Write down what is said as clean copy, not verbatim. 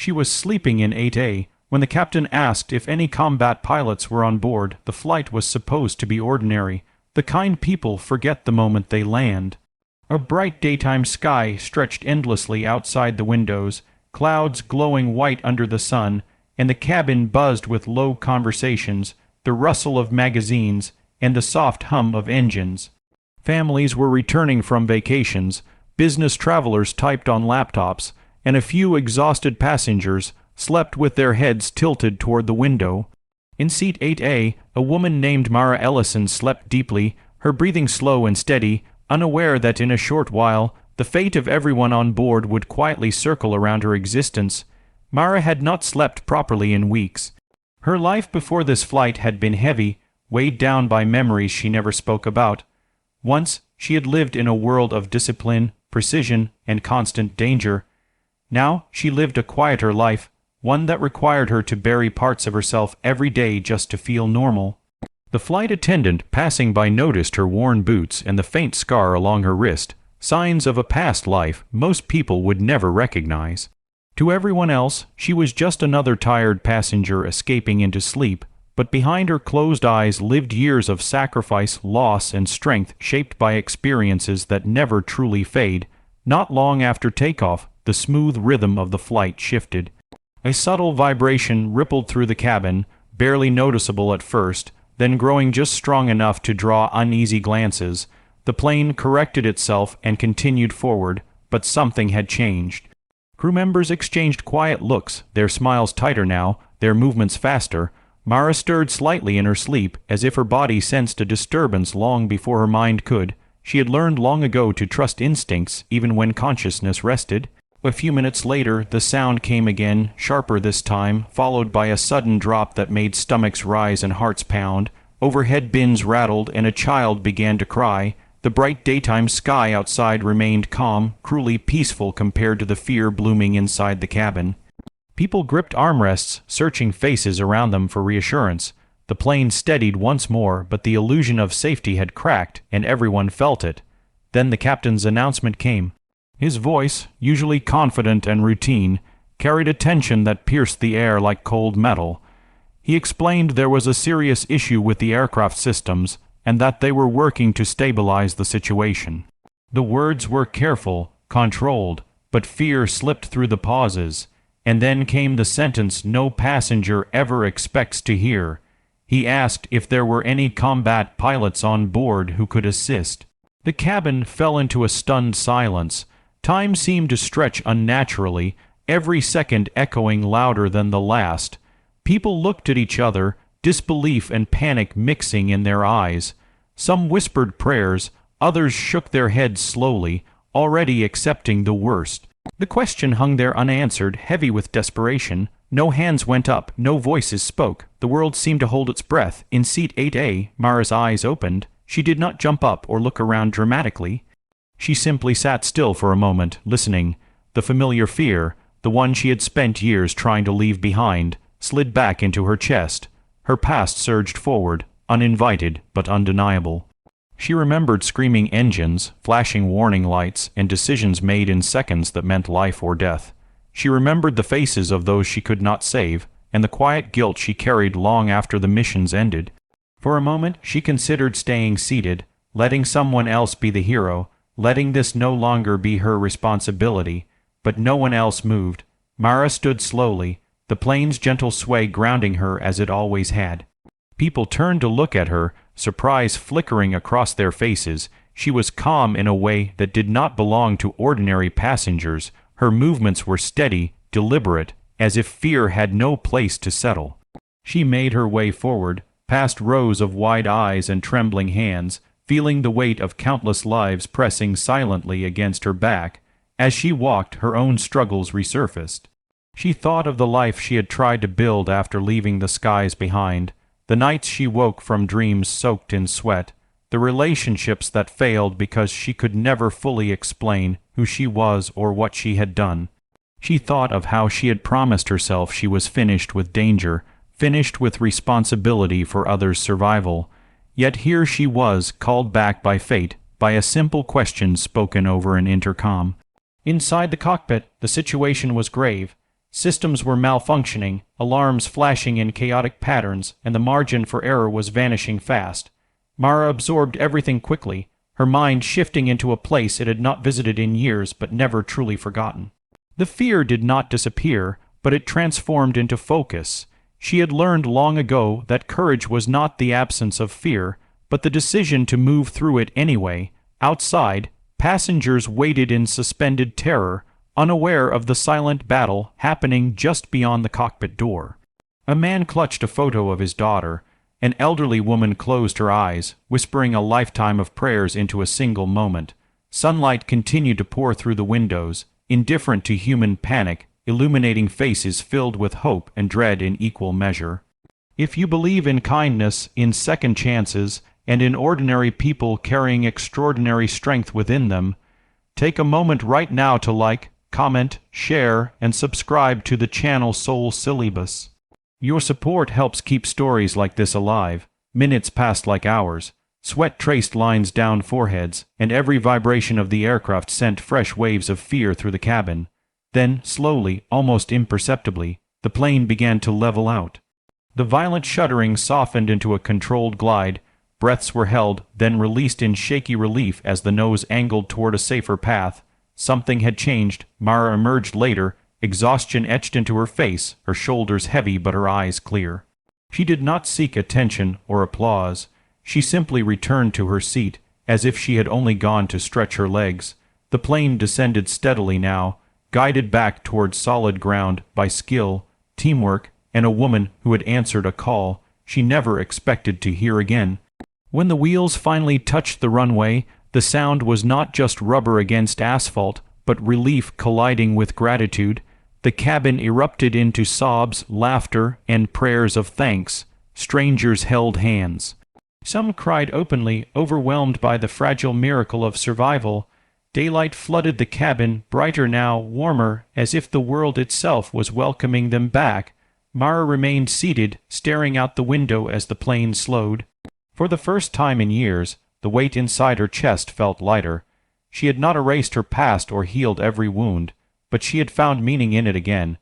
She was sleeping in 8A. When the captain asked if any combat pilots were on board, the flight was supposed to be ordinary. The kind people forget the moment they land. A bright daytime sky stretched endlessly outside the windows, clouds glowing white under the sun, and the cabin buzzed with low conversations, the rustle of magazines, and the soft hum of engines. Families were returning from vacations, business travelers typed on laptops, and a few exhausted passengers slept with their heads tilted toward the window. In seat 8A, a woman named Mara Ellison slept deeply, her breathing slow and steady, unaware that in a short while the fate of everyone on board would quietly circle around her existence. Mara had not slept properly in weeks. Her life before this flight had been heavy, weighed down by memories she never spoke about. Once she had lived in a world of discipline, precision, and constant danger. Now she lived a quieter life, one that required her to bury parts of herself every day just to feel normal. The flight attendant passing by noticed her worn boots and the faint scar along her wrist, signs of a past life most people would never recognize. To everyone else, she was just another tired passenger escaping into sleep, but behind her closed eyes lived years of sacrifice, loss, and strength shaped by experiences that never truly fade. Not long after takeoff, the smooth rhythm of the flight shifted. A subtle vibration rippled through the cabin, barely noticeable at first, then growing just strong enough to draw uneasy glances. The plane corrected itself and continued forward, but something had changed. Crew members exchanged quiet looks, their smiles tighter now, their movements faster. Mara stirred slightly in her sleep, as if her body sensed a disturbance long before her mind could. She had learned long ago to trust instincts, even when consciousness rested. A few minutes later, the sound came again, sharper this time, followed by a sudden drop that made stomachs rise and hearts pound. Overhead bins rattled, and a child began to cry. The bright daytime sky outside remained calm, cruelly peaceful compared to the fear blooming inside the cabin. People gripped armrests, searching faces around them for reassurance. The plane steadied once more, but the illusion of safety had cracked, and everyone felt it. Then the captain's announcement came. His voice, usually confident and routine, carried a tension that pierced the air like cold metal. He explained there was a serious issue with the aircraft systems, and that they were working to stabilize the situation. The words were careful, controlled, but fear slipped through the pauses. And then came the sentence no passenger ever expects to hear. He asked if there were any combat pilots on board who could assist. The cabin fell into a stunned silence. Time seemed to stretch unnaturally, every second echoing louder than the last. People looked at each other, disbelief and panic mixing in their eyes. Some whispered prayers, others shook their heads slowly, already accepting the worst. The question hung there unanswered, heavy with desperation. No hands went up, no voices spoke. The world seemed to hold its breath. In seat 8A, Mara's eyes opened. She did not jump up or look around dramatically. She simply sat still for a moment, listening. The familiar fear, the one she had spent years trying to leave behind, slid back into her chest. Her past surged forward, uninvited but undeniable. She remembered screaming engines, flashing warning lights, and decisions made in seconds that meant life or death. She remembered the faces of those she could not save, and the quiet guilt she carried long after the missions ended. For a moment she considered staying seated, letting someone else be the hero, letting this no longer be her responsibility, but no one else moved. Mara stood slowly, the plane's gentle sway grounding her as it always had. People turned to look at her, surprise flickering across their faces. She was calm in a way that did not belong to ordinary passengers. Her movements were steady, deliberate, as if fear had no place to settle. She made her way forward, past rows of wide eyes and trembling hands, feeling the weight of countless lives pressing silently against her back. As she walked, her own struggles resurfaced. She thought of the life she had tried to build after leaving the skies behind, the nights she woke from dreams soaked in sweat, the relationships that failed because she could never fully explain who she was or what she had done. She thought of how she had promised herself she was finished with danger, finished with responsibility for others' survival. Yet here she was, called back by fate, by a simple question spoken over an intercom. Inside the cockpit, the situation was grave. Systems were malfunctioning, alarms flashing in chaotic patterns, and the margin for error was vanishing fast. Mara absorbed everything quickly, her mind shifting into a place it had not visited in years but never truly forgotten. The fear did not disappear, but it transformed into focus. She had learned long ago that courage was not the absence of fear, but the decision to move through it anyway. Outside, passengers waited in suspended terror, unaware of the silent battle happening just beyond the cockpit door. A man clutched a photo of his daughter. An elderly woman closed her eyes, whispering a lifetime of prayers into a single moment. Sunlight continued to pour through the windows, indifferent to human panic, illuminating faces filled with hope and dread in equal measure. If you believe in kindness, in second chances, and in ordinary people carrying extraordinary strength within them, take a moment right now to like, comment, share, and subscribe to the channel Syllabus. Your support helps keep stories like this alive. Minutes passed like hours. Sweat traced lines down foreheads, and every vibration of the aircraft sent fresh waves of fear through the cabin. Then, slowly, almost imperceptibly, the plane began to level out. The violent shuddering softened into a controlled glide. Breaths were held, then released in shaky relief as the nose angled toward a safer path. Something had changed. Mara emerged later, exhaustion etched into her face, her shoulders heavy but her eyes clear. She did not seek attention or applause. She simply returned to her seat, as if she had only gone to stretch her legs. The plane descended steadily now, guided back toward solid ground by skill, teamwork, and a woman who had answered a call she never expected to hear again. When the wheels finally touched the runway, the sound was not just rubber against asphalt, but relief colliding with gratitude. The cabin erupted into sobs, laughter, and prayers of thanks. Strangers held hands. Some cried openly, overwhelmed by the fragile miracle of survival. Daylight flooded the cabin, brighter now, warmer, as if the world itself was welcoming them back. Mara remained seated, staring out the window as the plane slowed. For the first time in years, the weight inside her chest felt lighter. She had not erased her past or healed every wound, but she had found meaning in it again,